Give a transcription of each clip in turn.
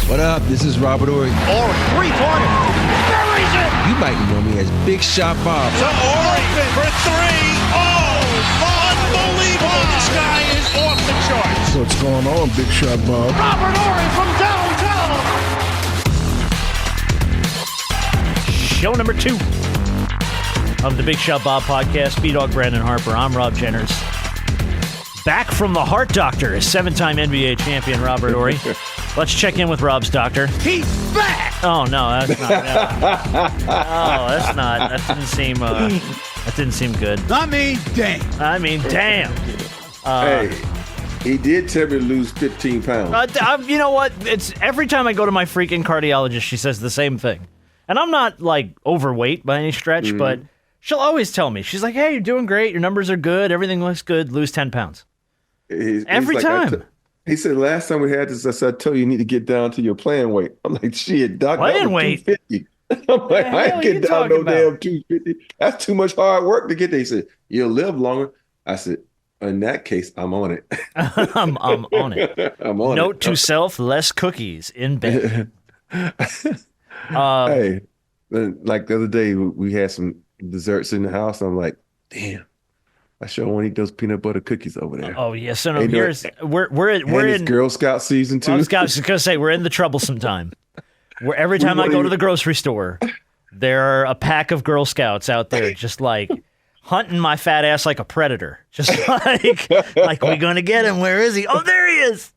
What up? This is Robert Ory. Or three-pointer. Buries it! You might know me as Big Shot Bob. To Ory for three. Oh, unbelievable. This guy is off the charts. What's going on, Big Shot Bob? Robert Ory from downtown. Show number 2 of the Big Shot Bob podcast. B-Dog Brandon Harper. I'm Rob Jenners. Back from the Heart Doctor is 7-time NBA champion Robert Ory. Let's check in with Rob's doctor. He's back. Oh no, that's not. No, that's not. That didn't seem. That didn't seem good. Damn. Hey, he did tell me to lose 15 pounds. You know what? It's every time I go to my freaking cardiologist, she says the same thing. And I'm not like overweight by any stretch, but she'll always tell me. She's like, "Hey, you're doing great. Your numbers are good. Everything looks good. Lose 10 pounds." Every time. He said, last time we had this, I said, I told you need to get down to your playing weight. I'm like, shit, doc, playing weight? 250. I'm like, I ain't getting down no damn 250. That's too much hard work to get there. He said, you'll live longer. I said, in that case, I'm on it. I'm on it. I'm on it. Note to self, less cookies in bed. Hey, like the other day, we had some desserts in the house. I'm like, damn. I sure want to eat those peanut butter cookies over there. Oh yes, so no, here's we're in Girl Scout season 2. I was gonna say we're in the troublesome time. Where every time I go to the grocery store, there are a pack of Girl Scouts out there just like hunting my fat ass like a predator. Just like we're gonna get him. Where is he? Oh, there he is.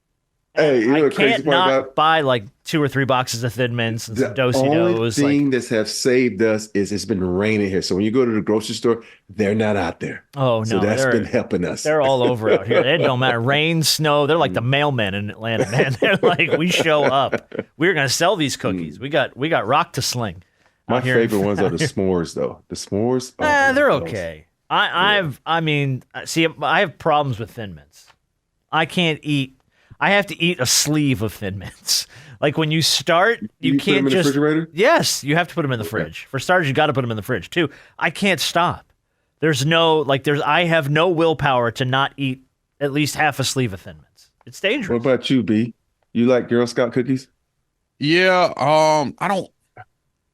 Hey, you know I can't not buy like 2 or 3 boxes of Thin Mints and some Do-si-Dos. The only thing that have saved us is it's been raining here. So when you go to the grocery store, they're not out there. Oh, no. So that's been helping us. They're all over out here. It don't matter. Rain, snow. They're like the mailmen in Atlanta, man. They're like, we show up. We're going to sell these cookies. We got rock to sling. My favorite ones are the s'mores, though. The s'mores. They're okay. I have problems with Thin Mints. I have to eat a sleeve of Thin Mints. Like when you start, you can't put them in just. The refrigerator? Yes, you have to put them in the fridge. For starters, you got to put them in the fridge too. I can't stop. I have no willpower to not eat at least half a sleeve of Thin Mints. It's dangerous. What about you, B? You like Girl Scout cookies? Yeah. I'm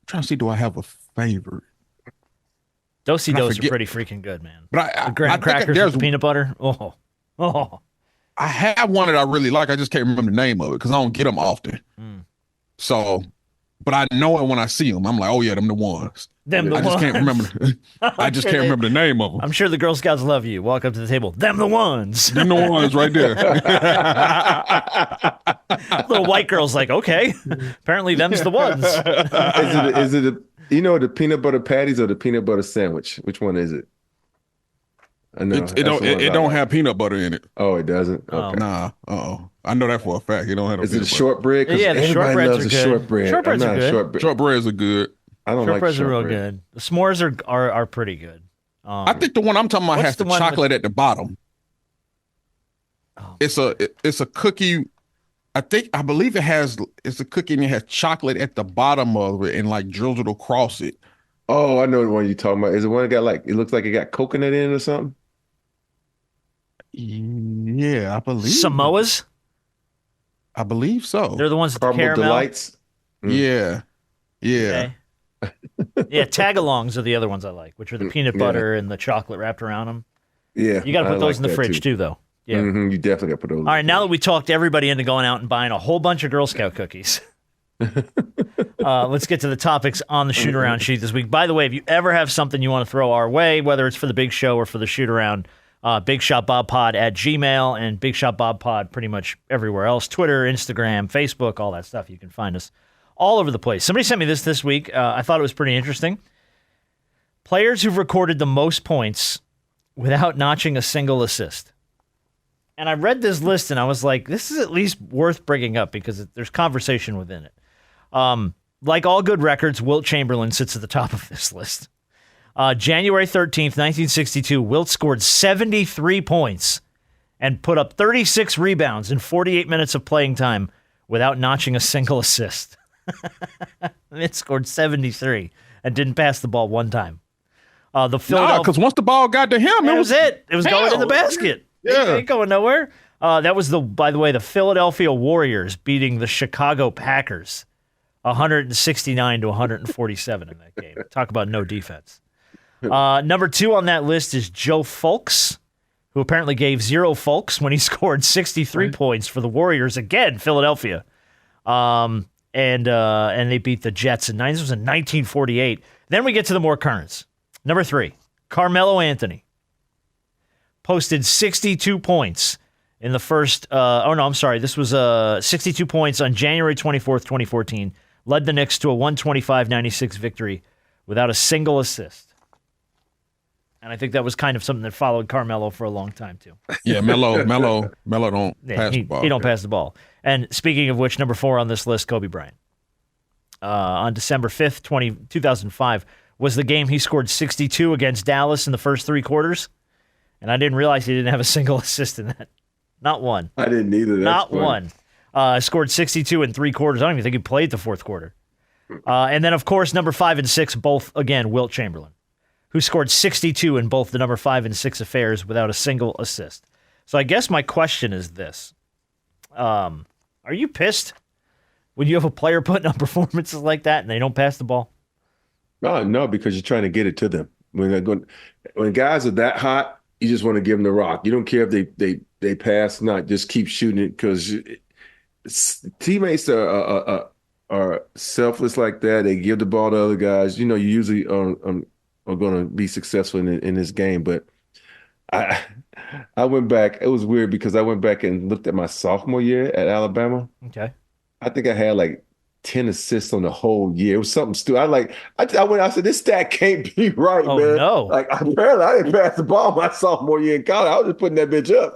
trying to see, do I have a favorite? Do-si-Dos are pretty freaking good, man. But the graham crackers with the peanut butter. Oh. I have one that I really like. I just can't remember the name of it because I don't get them often. So, but I know it when I see them. I'm like, oh yeah, them the ones. I just can't remember. I just can't remember the name of them. I'm sure the Girl Scouts love you. Walk up to the table. Them the ones. Them the ones right there. Little white girl's like, okay. Apparently, them's the ones. Is it the peanut butter patties or the peanut butter sandwich? Which one is it? It don't have peanut butter in it. Oh, it doesn't? Okay. Nah. I know that for a fact. It don't have no Is it peanut a shortbread? Yeah, the shortbreads are good. Shortbread. Shortbreads are good. Shortbreads are good. I don't like shortbreads are real good. The s'mores are pretty good. I think the one I'm talking about has the chocolate at the bottom. It's a cookie. I believe it's a cookie and it has chocolate at the bottom of it and like drizzled across it. Oh, I know the one you're talking about. Is it one that got it looks like it got coconut in it or something? Yeah, I believe Samoas. I believe so. They're the ones with the caramel. Delights. Yeah. Okay. Yeah, tagalongs are the other ones I like, which are the peanut butter and the chocolate wrapped around them. Yeah, you got to put those in the fridge too, though. Yeah, you definitely got to put those. All right, now that we talked everybody into going out and buying a whole bunch of Girl Scout cookies, let's get to the topics on the shoot around sheet this week. By the way, if you ever have something you want to throw our way, whether it's for the big show or for the shoot around, BigShotBobPod@gmail and BigShotBobPod pretty much everywhere else. Twitter, Instagram, Facebook, all that stuff. You can find us all over the place. Somebody sent me this week. I thought it was pretty interesting. Players who've recorded the most points without notching a single assist. And I read this list and I was like, this is at least worth bringing up because there's conversation within it. Like all good records, Wilt Chamberlain sits at the top of this list. January 13th, 1962, Wilt scored 73 points and put up 36 rebounds in 48 minutes of playing time without notching a single assist. It scored 73 and didn't pass the ball one time. Because once the ball got to him, it was it. It was going in the basket. Yeah. It ain't going nowhere. That was, by the way, the Philadelphia Warriors beating the Chicago Packers 169 to 147 in that game. Talk about no defense. Number 2 on that list is Joe Fulks, who apparently gave 0 Fulks when he scored 63 points for the Warriors, again, Philadelphia. And they beat the Jets in 9. This was in 1948. Then we get to the more currents. Number 3, Carmelo Anthony posted 62 points in the first. This was 62 points on January 24th, 2014. Led the Knicks to a 125-96 victory without a single assist. And I think that was kind of something that followed Carmelo for a long time, too. Yeah, Melo don't pass the ball. He don't pass the ball. And speaking of which, number 4 on this list, Kobe Bryant. On December 5th, 2005, was the game he scored 62 against Dallas in the first 3 quarters. And I didn't realize he didn't have a single assist in that. Not one. I didn't either. That's one. Scored 62 in 3 quarters. I don't even think he played the 4th quarter. And then, of course, number 5 and 6, both, again, Wilt Chamberlain, who scored 62 in both the number 5 and 6 affairs without a single assist. So I guess my question is this. Are you pissed when you have a player putting up performances like that and they don't pass the ball? No, because you're trying to get it to them. When guys are that hot, you just want to give them the rock. You don't care if they pass or not. Just keep shooting it because teammates are selfless like that. They give the ball to other guys. You usually are going to be successful in this game. But I went back. It was weird because I went back and looked at my sophomore year at Alabama. Okay. I think I had like 10 assists on the whole year. It was something stupid. I said, this stat can't be right, man. Oh, no. Like, apparently I didn't pass the ball my sophomore year in college. I was just putting that bitch up.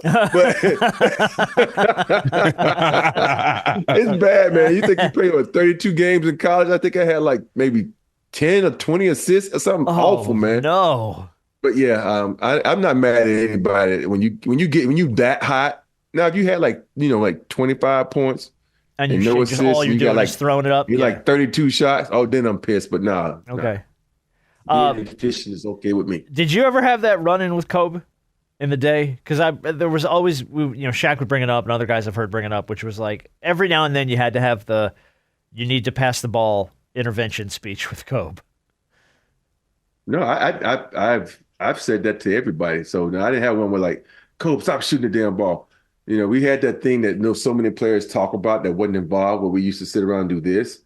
But it's bad, man. You think you played 32 games in college? I think I had like maybe 10 or 20 assists or something awful, man. No. But yeah, I'm not mad at anybody when you that hot. Now, if you had like 25 points, and no assists, all you're doing is throwing it up. You're like 32 shots. Oh, then I'm pissed. But nah. Okay. Fishing is okay with me. Did you ever have that run-in with Kobe in the day? Because there was always, Shaq would bring it up, and other guys I've heard bring it up, which was like every now and then you had to have you need to pass the ball intervention speech with Kobe. No, I've said that to everybody. So no, I didn't have one where like, Kobe, stop shooting the damn ball. We had that thing that so many players talk about that wasn't involved, where we used to sit around and do this,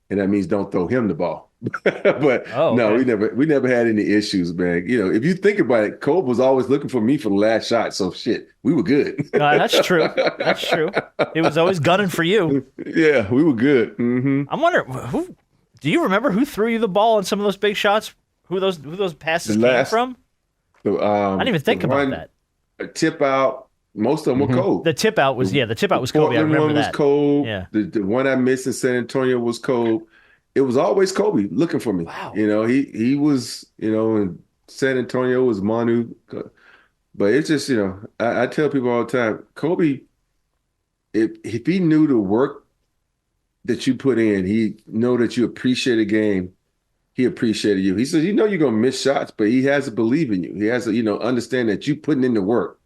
and that means don't throw him the ball. But no, we never had any issues, man. If you think about it, Kobe was always looking for me for the last shot. So shit, we were good. That's true. That's true. It was always gunning for you. Yeah, we were good. Mm-hmm. I'm wondering do you remember who threw you the ball on some of those big shots? Who those passes came from? I didn't even think about that. A tip out. Most of them were Kobe. The tip out was Kobe. I remember one was that. Kobe. Yeah. The one I missed in San Antonio was Kobe. It was always Kobe looking for me. Wow. He was, in San Antonio was Manu. But it's just, I tell people all the time, Kobe, if he knew the work that you put in, he know that you appreciate a game, he appreciated you. He says, you're going to miss shots, but he has to believe in you. He has to, understand that you putting in the work.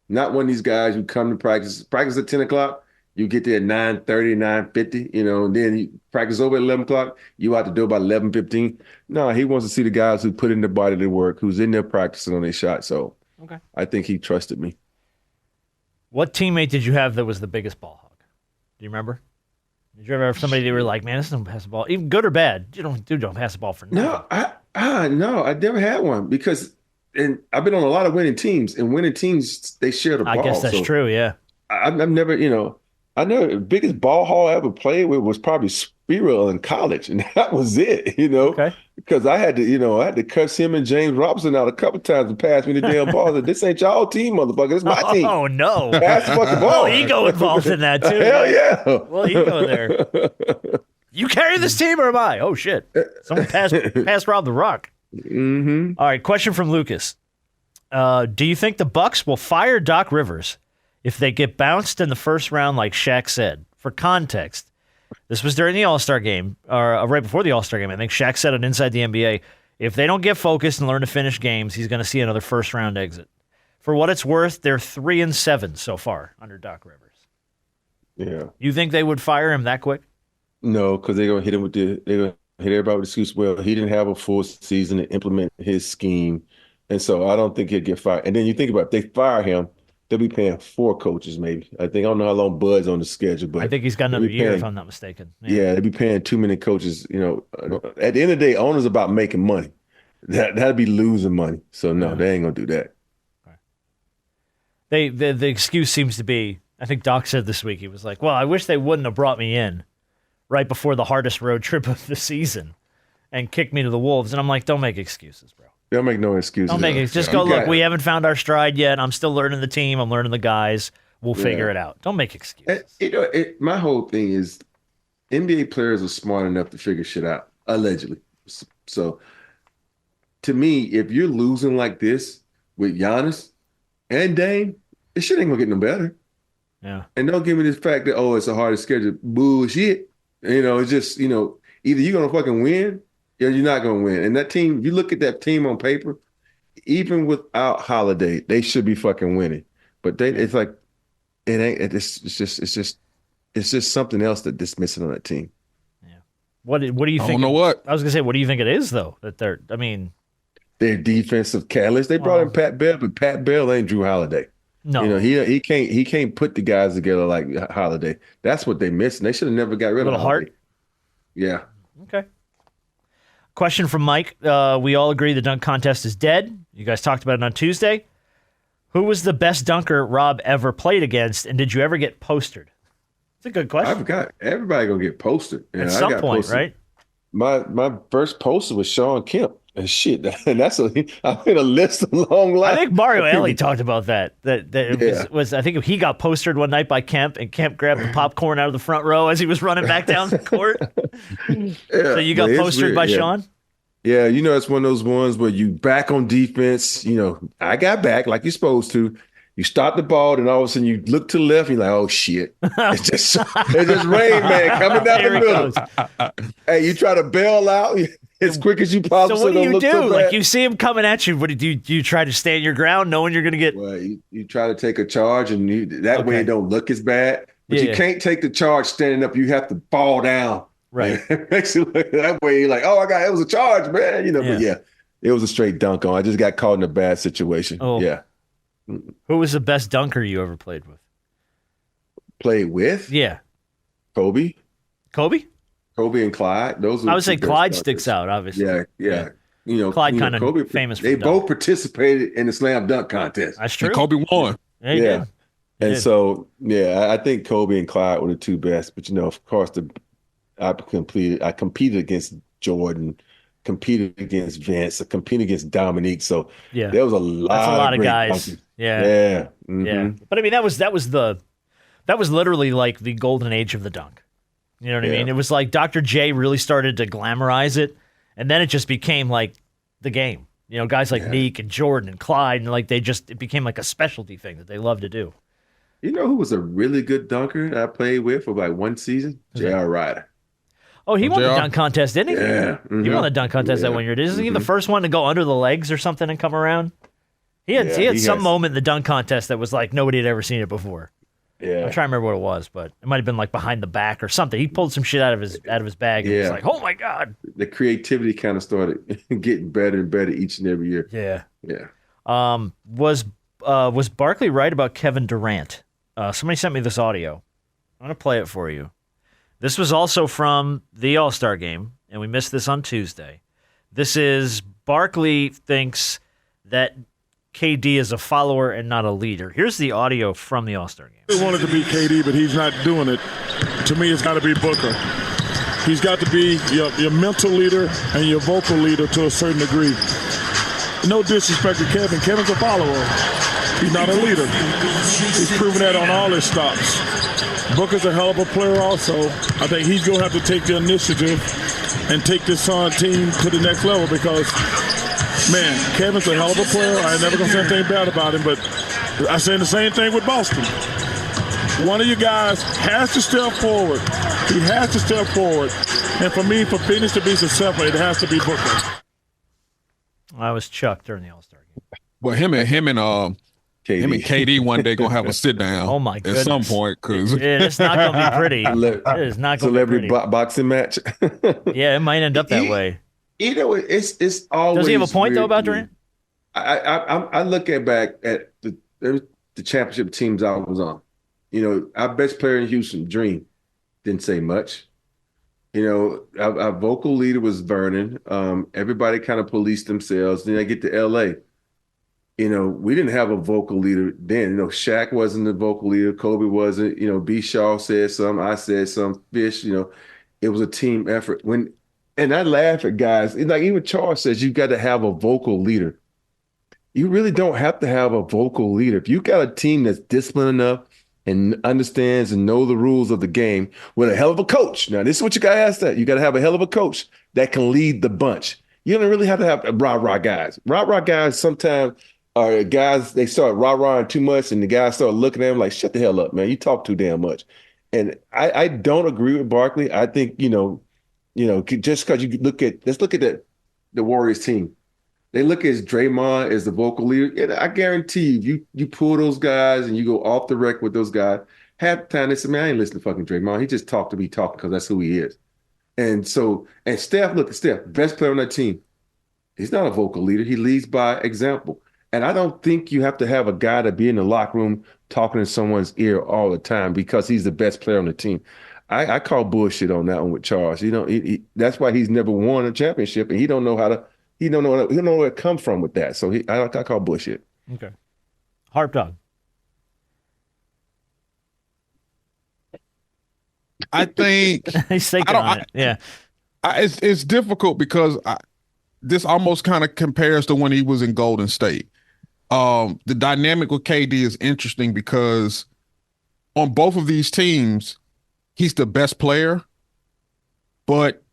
Not one of these guys who come to practice at 10 o'clock, you get there at 9:30, 9:50, and then you practice over at 11 o'clock, you out the door by 11:15. No, he wants to see the guys who put in the body to work, who's in there practicing on their shot. So okay. I think he trusted me. What teammate did you have that was the biggest ball hog? Do you remember? Did you ever have somebody that were like, man, this doesn't pass the ball, even good or bad? Don't pass the ball for nothing. No, I never had one because. And I've been on a lot of winning teams, and winning teams, they share the ball. I guess that's true, yeah. I've never, I know the biggest ball haul I ever played with was probably Spiro in college, and that was it, Okay. Because I had to cuss him and James Robinson out a couple times to pass me the damn ball. I said, this ain't y'all team, motherfucker. This is my team. Oh, no. Pass the fucking ball. Ego involved in that, too. Hell yeah. Well, ego there. You carry this team or am I? Oh, shit. Someone pass Rob the Rock. Mm-hmm. All right, question from Lucas. Do you think the Bucks will fire Doc Rivers if they get bounced in the first round like Shaq said? For context, this was during the All-Star game, or right before the All-Star game. I think Shaq said it Inside the NBA. If they don't get focused and learn to finish games, he's going to see another first-round exit. For what it's worth, they're 3-7 so far under Doc Rivers. Yeah. You think they would fire him that quick? No, because they're gonna hit him they're gonna hit everybody with the excuse. Well, he didn't have a full season to implement his scheme, and so I don't think he'll get fired. And then you think about it, if they fire him, they'll be paying 4 coaches maybe. I don't know how long Bud's on the schedule, but I think he's got another year if I'm not mistaken. Yeah, they'd be paying too many coaches. At the end of the day, owners about making money. That'd be losing money. So no, they ain't gonna do that. The excuse seems to be, I think Doc said this week, he was like, well, I wish they wouldn't have brought me in right before the hardest road trip of the season and kicked me to the Wolves. And I'm like, don't make excuses, bro. Don't make no excuses. Don't make it. Just go, look, we haven't found our stride yet. I'm still learning the team. I'm learning the guys. We'll figure it out. Don't make excuses. My whole thing is NBA players are smart enough to figure shit out, allegedly. So to me, if you're losing like this with Giannis and Dame, this shit ain't gonna get no better. Yeah. And don't give me this fact that, it's a harder schedule. Bullshit. It's just, either you're gonna fucking win or you're not gonna win. And that team, if you look at that team on paper, even without Holiday, they should be fucking winning. But it's like it ain't. It's just something else that's missing on that team. Yeah. What do you think? I don't know what. I was gonna say, what do you think it is though? That Their defensive catalyst. They brought in Pat Bell, but Pat Bell ain't Drew Holiday. No, he can't put the guys together like Holiday. That's what they missing. They should have never got rid of Holiday. Heart. Yeah. Okay. Question from Mike. We all agree the dunk contest is dead. You guys talked about it on Tuesday. Who was the best dunker Rob ever played against, and did you ever get postered? It's a good question. I forgot. Everybody gonna get posted. At some point, right? My first poster was Sean Kemp. And shit, and I made a list of long lines. I think Mario Elie talked about that. It was I think he got postered one night by Kemp, and Kemp grabbed the popcorn out of the front row as he was running back down the court. So you got postered by Sean? Yeah, it's one of those ones where you back on defense. I got back like you're supposed to. You stop the ball, and all of a sudden you look to the left, and you're like, oh shit. It's just Rain Man coming down the middle. Hey, you try to bail out as quick as you possibly. So what do you do? Like, you see him coming at you. What do you try to stand your ground knowing you're going to get? Well, you try to take a charge, and that way it don't look as bad. But you can't take the charge standing up. You have to fall down. Right. It makes it look that way. You're like, oh, it was a charge, man. But it was a straight dunk on. I just got caught in a bad situation. Oh. Yeah. Who was the best dunker you ever played with? Played with? Yeah. Kobe and Clyde. Those. I would say Clyde sticks out, obviously. Yeah. Clyde kind of Kobe, famous. They both participated in the slam dunk contest. That's true. And Kobe won. Yeah. And so, I think Kobe and Clyde were the two best. But of course, I competed against Jordan, competed against Vince, I competed against Dominique. So there was a lot of guys. Dunkers. Yeah. But I mean, that was literally like the golden age of the dunk. You know what I mean? It was like Dr. J really started to glamorize it, and then it just became like the game. Guys like Meek and Jordan and Clyde, and like it became like a specialty thing that they love to do. You know who was a really good dunker that I played with for like one season? J.R. Ryder. Oh, he won the dunk contest, didn't he? Yeah. He won the dunk contest that 1 year. Isn't he the first one to go under the legs or something and come around? He had some moment in the dunk contest that was like nobody had ever seen it before. Yeah. I'm trying to remember what it was, but it might have been like behind the back or something. He pulled some shit out of his bag and was like, "Oh my god!" The creativity kind of started getting better and better each and every year. Yeah. Was Barkley right about Kevin Durant? Somebody sent me this audio. I'm gonna play it for you. This was also from the All-Star game, and we missed this on Tuesday. This is Barkley thinks that KD is a follower and not a leader. Here's the audio from the All-Star game. They wanted to be KD, but he's not doing it. To me, it's got to be Booker. He's got to be your mental leader and your vocal leader to a certain degree. No disrespect to Kevin. Kevin's a follower. He's not a leader. He's proven that on all his stops. Booker's a hell of a player also. I think he's going to have to take the initiative and take this Sun team to the next level because, man, Kevin's a hell of a player. I ain't never going to say anything bad about him, but I'm saying the same thing with Boston. One of you guys has to step forward. He has to step forward. And for me, for Phoenix to be successful, it has to be Booker. I was Chuck during the All-Star game. Well, him and Him and KD one day gonna have a sit down. Oh my goodness. At some point, because it's not gonna be pretty. It is not gonna be pretty. Boxing match. Yeah, it might end up that way. You know, it's always. Does he have a point though about Durant? I look back at the championship teams I was on. You know, our best player in Houston, Dream, didn't say much. You know, our vocal leader was Vernon. Everybody kind of policed themselves. Then I get to LA. You know, we didn't have a vocal leader then. You know, Shaq wasn't the vocal leader. Kobe wasn't. You know, B. Shaw said something. I said something. Fish, you know, it was a team effort. And I laugh at guys. Like even Charles says, you got to have a vocal leader. You really don't have to have a vocal leader. If you got a team that's disciplined enough and understands and know the rules of the game with a hell of a coach. Now, this is what you got to ask that. You got to have a hell of a coach that can lead the bunch. You don't really have to have rah-rah guys. Rah-rah guys sometimes are guys, they start rah-rahing too much and the guys start looking at them like, shut the hell up, man. You talk too damn much. And I don't agree with Barkley. I think, you know, just because you let's look at the Warriors team. They look at Draymond as the vocal leader. And I guarantee you pull those guys and you go off the record with those guys. Half the time they say, man, I ain't listening to fucking Draymond. He just talked to me talking because that's who he is. And Steph, look at Steph, best player on that team. He's not a vocal leader. He leads by example. And I don't think you have to have a guy to be in the locker room talking in someone's ear all the time because he's the best player on the team. I call bullshit on that one with Charles. You know, that's why he's never won a championship, and he don't know where it comes from with that. So I call bullshit. Okay, Harp Dog. I think he's thinking on it. Yeah, it's difficult because this almost kind of compares to when he was in Golden State. The dynamic with KD is interesting because on both of these teams, he's the best player, but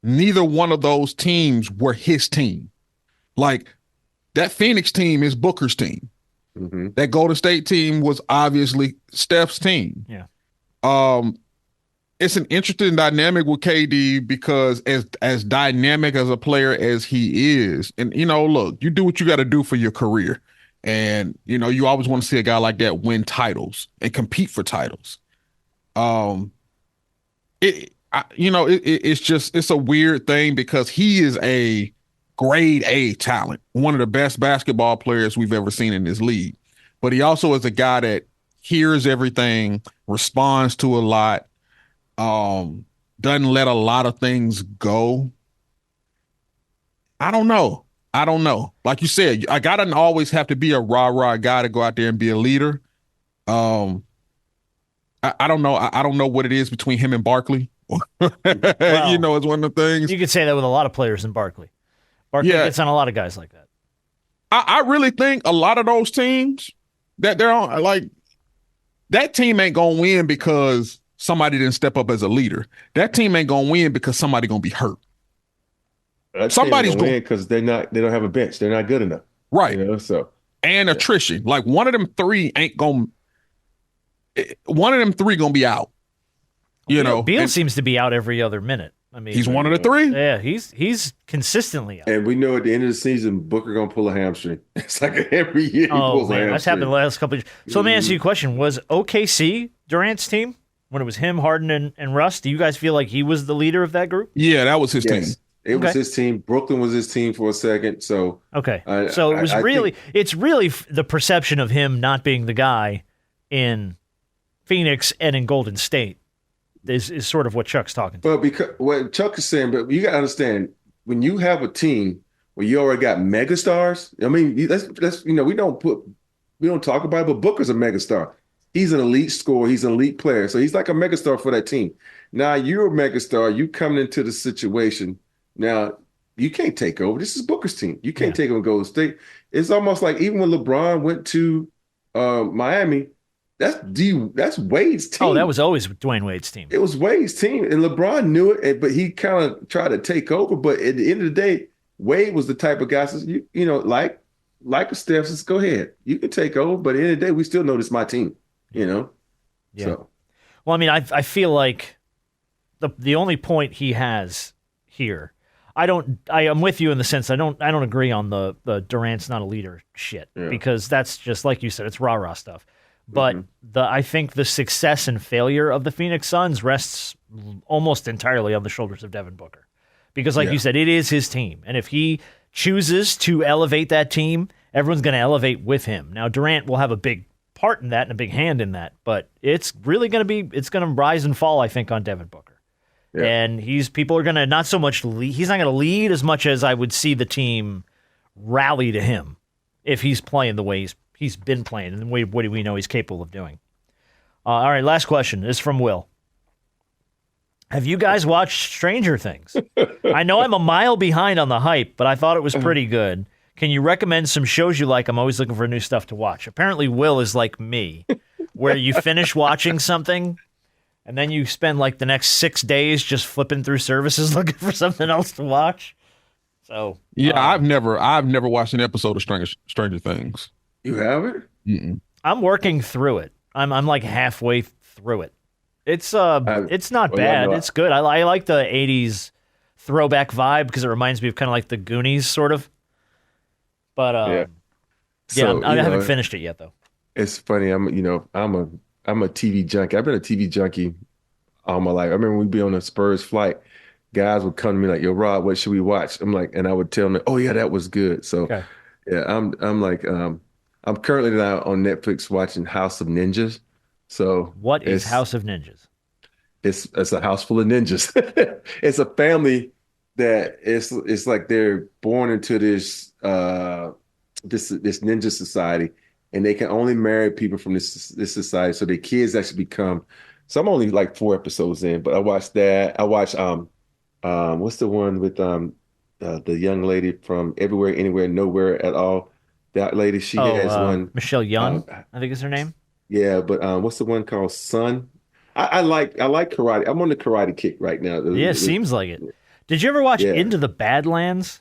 neither one of those teams were his team. Like that Phoenix team is Booker's team. Mm-hmm. That Golden State team was obviously Steph's team. Yeah. It's an interesting dynamic with KD because as dynamic as a player as he is, and you know, look, you do what you got to do for your career. And, you know, you always want to see a guy like that win titles and compete for titles. It's a weird thing because he is a grade A talent, one of the best basketball players we've ever seen in this league. But he also is a guy that hears everything, responds to a lot, doesn't let a lot of things go. I don't know. Like you said, I gotta always have to be a rah-rah guy to go out there and be a leader. I don't know. I don't know what it is between him and Barkley. Well, you know, it's one of the things. You could say that with a lot of players in Barkley. Barkley gets on a lot of guys like that. I really think a lot of those teams that they're on, like, that team ain't gonna win because somebody didn't step up as a leader. That team ain't gonna win because somebody gonna be hurt. Somebody's going to win because they don't have a bench. They're not good enough. Right. You know, so. And attrition. Like one of them three going to be out. You know. Beal seems to be out every other minute. I mean, he's one of the three. Yeah, he's consistently out. And we know at the end of the season, Booker going to pull a hamstring. It's like every year he pulls a hamstring. That's happened the last couple of years. So let me ask you a question. Was OKC Durant's team when it was him, Harden, and Russ? Do you guys feel like he was the leader of that group? Yeah, that was his team. It was his team. Brooklyn was his team for a second. So so it was it's really the perception of him not being the guy in Phoenix and in Golden State is sort of what Chuck's talking to. Well, because what Chuck is saying, but you got to understand when you have a team where you already got megastars. I mean, that's we don't talk about it, but Booker's a megastar. He's an elite scorer. He's an elite player. So he's like a megastar for that team. Now you're a megastar. You coming into the situation. Now, you can't take over. This is Booker's team. You can't take over Golden State. It's almost like even when LeBron went to Miami, that's Wade's team. Oh, that was always Dwayne Wade's team. It was Wade's team, and LeBron knew it, but he kind of tried to take over. But at the end of the day, Wade was the type of guy says, you know, like a Steph says, go ahead, you can take over. But at the end of the day, we still know this is my team. You know. Yeah. So. Well, I mean, I feel like the only point he has here. I'm with you in the sense I don't agree on the Durant's not a leader shit because that's just like you said, it's rah-rah stuff. But I think the success and failure of the Phoenix Suns rests almost entirely on the shoulders of Devin Booker. Because like you said, it is his team. And if he chooses to elevate that team, everyone's going to elevate with him. Now Durant will have a big part in that and a big hand in that, but it's really going to rise and fall, I think, on Devin Booker. Yeah. And people are going to not so much lead, he's not going to lead as much as I would see the team rally to him if he's playing the way he's been playing and what do we know he's capable of doing. All right, last question is from Will. Have you guys watched Stranger Things? I know I'm a mile behind on the hype, but I thought it was pretty good. Can you recommend some shows you like? I'm always looking for new stuff to watch. Apparently Will is like me, where you finish watching something and then you spend like the next 6 days just flipping through services looking for something else to watch. So I've never watched an episode of Stranger Things. You haven't? Mm-mm. I'm working through it. I'm like halfway through it. It's not bad. It's good. I like the 80s throwback vibe because it reminds me of kind of like the Goonies sort of. But I haven't finished it yet though. It's funny. I'm a TV junkie. I've been a TV junkie all my life. I remember we'd be on a Spurs flight. Guys would come to me like, "Yo, Rob, what should we watch?" I'm like, and I would tell them, "Oh yeah, that was good." So yeah, I'm currently now on Netflix watching House of Ninjas. So what is House of Ninjas? It's a house full of ninjas. It's a family that it's like they're born into this ninja society, and they can only marry people from this society. So their kids actually become. So I'm only like 4 episodes in, but I watched that. I watched what's the one with the young lady from Everywhere, Anywhere, Nowhere at All. That lady, she has one. Michelle Yeoh, I think is her name. Yeah, but what's the one called Sun? I like karate. I'm on the karate kick right now. Yeah, seems like it. Did you ever watch Into the Badlands?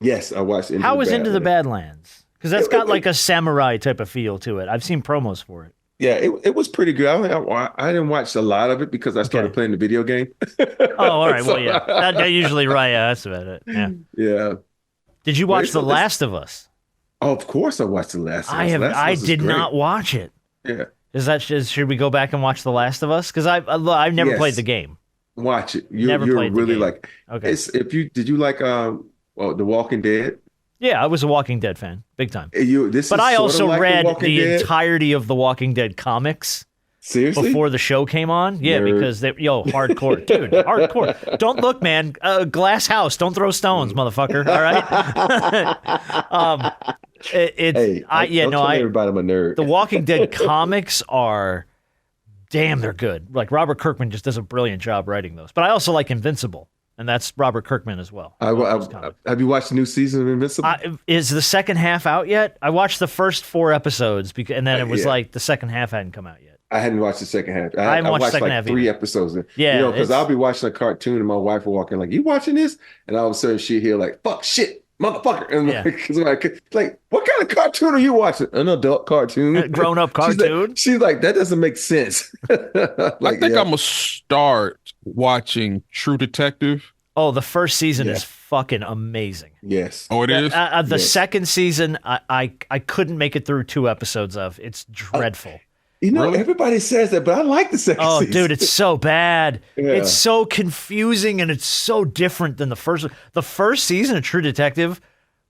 Yes, I watched Into How the was Badlands. Into the Badlands? Because that's got like a samurai type of feel to it. I've seen promos for it. Yeah, it was pretty good. I didn't watch a lot of it because I started playing the video game. Oh, all right. Well, yeah. That usually, right. Yeah, that's about it. Yeah. Yeah. Did you watch The Last of Us? Oh, of course I watched The Last of Us. I did not watch it. Yeah. Should we go back and watch The Last of Us? Because I've never played the game. Watch it. You're really like okay. Did you like The Walking Dead? Yeah, I was a Walking Dead fan, big time. But I also read the entirety of the Walking Dead comics. Seriously? Before the show came on? Yeah, because hardcore. Dude, hardcore. Don't look, man. Glass house. Don't throw stones, motherfucker. All right? Everybody I'm a nerd. The Walking Dead comics are, damn, they're good. Like, Robert Kirkman just does a brilliant job writing those. But I also like Invincible, and that's Robert Kirkman as well. Have you watched the new season of Invincible? Is the second half out yet? I watched the first 4 episodes, and then it was like the second half hadn't come out yet. I hadn't watched the second half. I haven't watched the second like half 3 either. episodes. Yeah, because I'll be watching a cartoon and my wife will walk in like, "You watching this?" And all of a sudden she'll hear like, "Fuck, shit, motherfucker!" And like, "What kind of cartoon are you watching?" An adult cartoon, a grown-up cartoon. She's like, "That doesn't make sense." I think I'm gonna start watching True Detective. Oh, the first season is fucking amazing. Yes. Oh, it is? The second season, I couldn't make it through 2 episodes of. It's dreadful. Everybody says that, but I like the second season. Oh, dude, it's so bad. Yeah. It's so confusing, and it's so different than the first. The first season of True Detective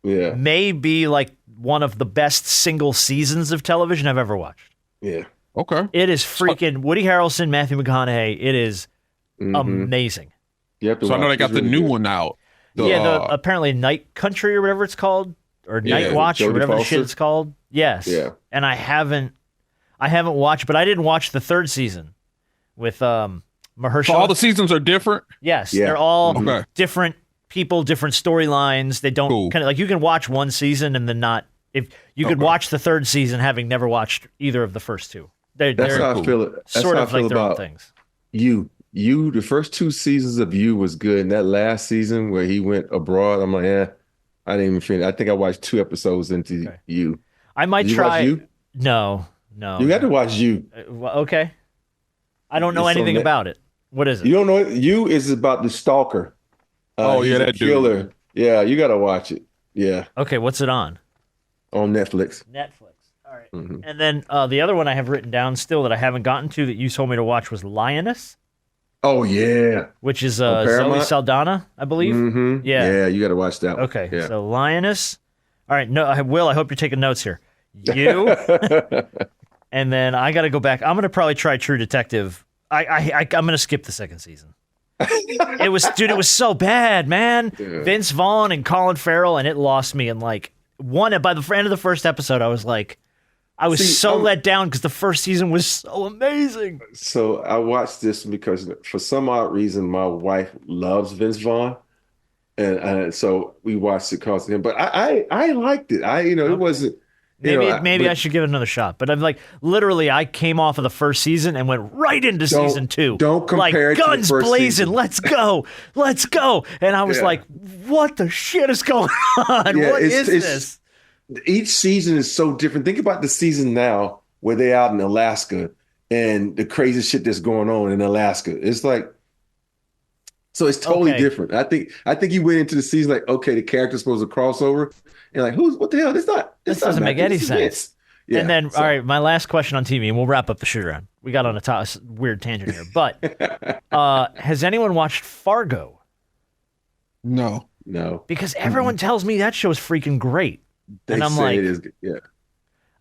may be like one of the best single seasons of television I've ever watched. Yeah. Okay. It is freaking Woody Harrelson, Matthew McConaughey. It is amazing. So I know they got the new one out. Apparently Night Country or whatever it's called, or Night Watch or whatever the shit it's called. Yes. Yeah. And I haven't watched, but I didn't watch the 3rd season with Mahershala. So all the seasons are different? Yes. Yeah. They're all different people, different storylines. They don't kind of like you can watch one season and then not if you could watch the 3rd season having never watched either of the first 2. That's how I feel. That's sort how of I feel like their own about things. You, the first 2 seasons of You was good. And that last season where he went abroad, I'm like, I didn't even finish. I think I watched 2 episodes into You. I might try. You? No. You got to watch You. Okay. I don't know anything about it. What is it? You don't know it? You is about the stalker. Oh, he's yeah, a that dude. killer. Yeah, you gotta watch it. Yeah, Okay, what's it on? on Netflix. Netflix. All right. Mhm. And then the other one I have written down still that I haven't gotten to that you told me to watch was Lioness, Oh yeah. which is On Zoe Paramount? Saldana, I believe. Mm-hmm. Yeah. Yeah, you gotta watch that one. Okay, Yeah. so Lioness. All right, no, Will, I hope you're taking notes here. You, and then I got to go back. I'm going to probably try True Detective. I'm going to skip the second season. It was so bad, man. Yeah. Vince Vaughn and Colin Farrell, and it lost me. And like by the end of the first episode, I was let down because the first season was so amazing. So I watched this because for some odd reason my wife loves Vince Vaughn, and so we watched it because of him. But I liked it. It wasn't. Maybe I should give it another shot. But I'm like, literally, I came off of the first season and went right into season 2. Don't compare like, it to the guns first blazing, season. let's go. And I was Yeah. like, what the shit is going on? Yeah, What is it's- this? Each season is so different. Think about the season now where they're out in Alaska and the crazy shit that's going on in Alaska. It's like, so it's totally Okay. different. I think you went into the season like, okay, the character's supposed to cross over, and like, what the hell? This doesn't make any sense. Yeah, And then, so- all right, my last question on TV, and we'll wrap up the shoot around. We got on a weird tangent here. But has anyone watched Fargo? No. No, Because everyone tells me that show's freaking great. they And I'm say like, it is. Yeah,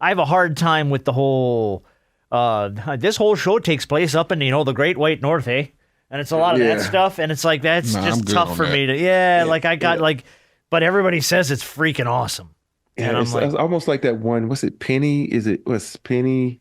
I have a hard time with the whole this whole show takes place up in the Great White North, eh? And it's a lot of that Yeah. stuff, and it's like that's Nah, I'm just good tough on for that. me to but everybody says it's freaking awesome. yeah. And I'm It's like, almost like that one. What's it? Penny? What's Penny?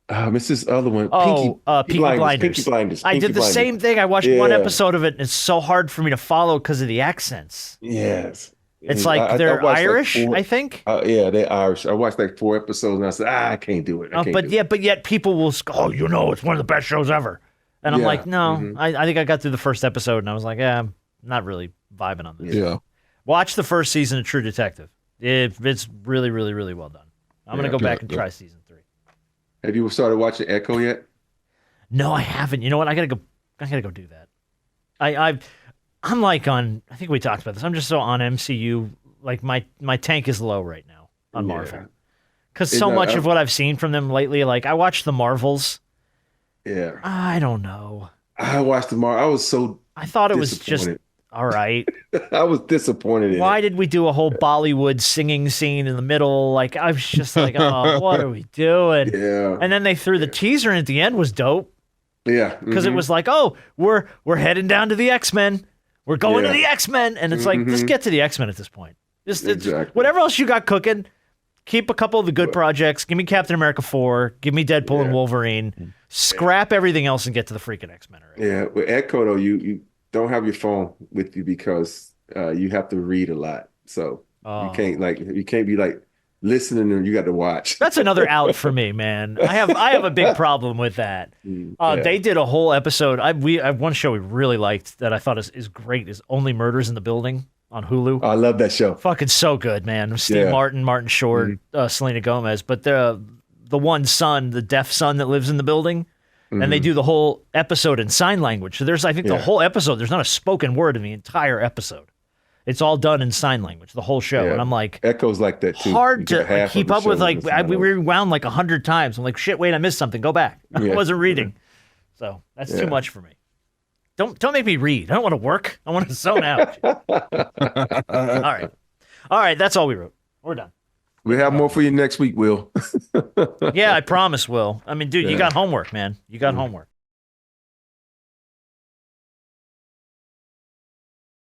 It's this other one. Peaky Blinders. Pinky Blinders. I Pinky did the Blinders. same thing. I watched one Yeah. episode of it, and it's so hard for me to follow because of the accents. Yes. It's And like I they're watched like Irish, 4 I think. Yeah, they're Irish. I watched like 4 episodes and I said, I can't do it. I can't do it. But yet people will go, it's one of the best shows ever. And I'm Yeah. like, no, Mhm. I think I got through the first episode, and I was like, I'm not really vibing on this. Yeah. Watch the first season of True Detective. It's really, really, really well done. I'm gonna Yeah, go good, back and good. try season 3. Have you started watching Echo yet? No, I haven't. You know what? I gotta go do that. I'm like on. I think we talked about this. I'm just so on MCU. Like my tank is low right now on Yeah. Marvel because And, so much I- of what I've seen from them lately. Like I watched the Marvels. Yeah. I don't know. I watched tomorrow. I was so I thought it was just disappointed. all right. I was disappointed in Why it. did we do a whole Bollywood singing scene in the middle? Like I was just like, oh, what are we doing? Yeah. And then they threw the teaser in at the end was dope Yeah. because it mhm. was like, oh, we're heading down to the X-Men. We're going to Yeah. the X-Men, and it's like, just Mhm. get to the X-Men at this point. Just Exactly. whatever else you got cooking, keep a couple of the good projects. Give me Captain America 4. Give me Deadpool and Yeah. Wolverine. Scrap everything else and get to the freaking X-Men already. Yeah. With Echo though, you don't have your phone with you because you have to read a lot. So Oh. you can't be like listening and you got to watch. That's another out for me, man. I have a big problem with that. Yeah. They did a whole episode. I have one show we really liked that I thought is great is Only Murders in the Building on Hulu. I love that show. Fucking so good, man. Steve Yeah. Martin Short, Selena Gomez, but the one son, the deaf son that lives in the building, and they do the whole episode in sign language. So there's, I think, the Yeah. whole episode. There's not a spoken word in the entire episode. It's all done in sign language, the whole show. Yeah. And I'm like, Echo's like that too. hard You to got half of keep the up with. show Like in sign we language. rewound like 100 times. I'm like, shit, wait, I missed something. Go back. I Yeah. wasn't reading, so that's too Yeah. much for me. Don't make me read. I don't want to work. I want to zone out. All right. That's all we wrote. We're done. We have more for you next week, Will. Yeah, I promise, Will. I mean, dude, you Yeah. got homework, man. You got homework.